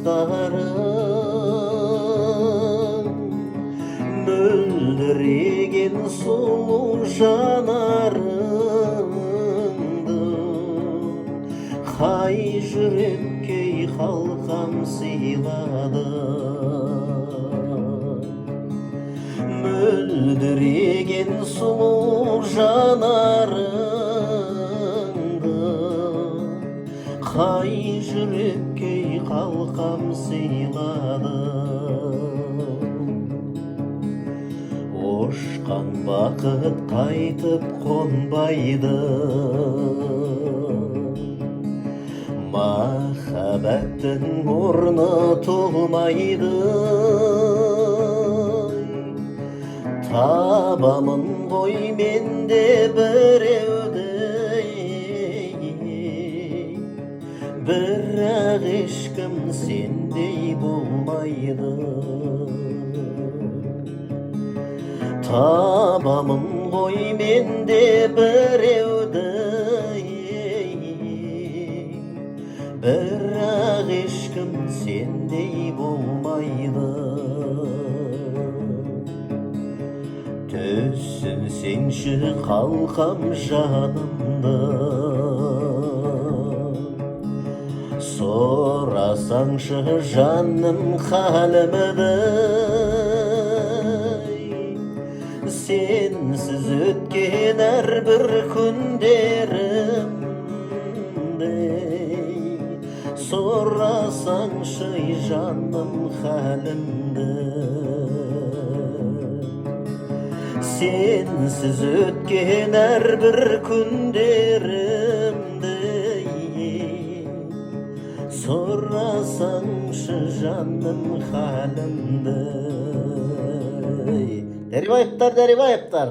Darım mölderegen sulu janarыңды қай жүрекке қалқам сыйлады мөлдіреген сұлу жанарыңды қай жүрекке қалқам сыйлады ұшқан бақыт қайтып қонбайды махаббаттың орны толмайды табамын ғой мен де біреуді бірақ ешкім сендей болмайды табамын ғой мен де біреуді бірақ ешкім сендей болмайды түсінсеңші қалқам жанымды сұрасаңшы жаным халімді сенсіз өткен әрбір күндерімде сұрасаңшы жаным халімді сенсіз өткен әрбір күндерімді сұрасаңшы жаным халімді. Дәрібаевтар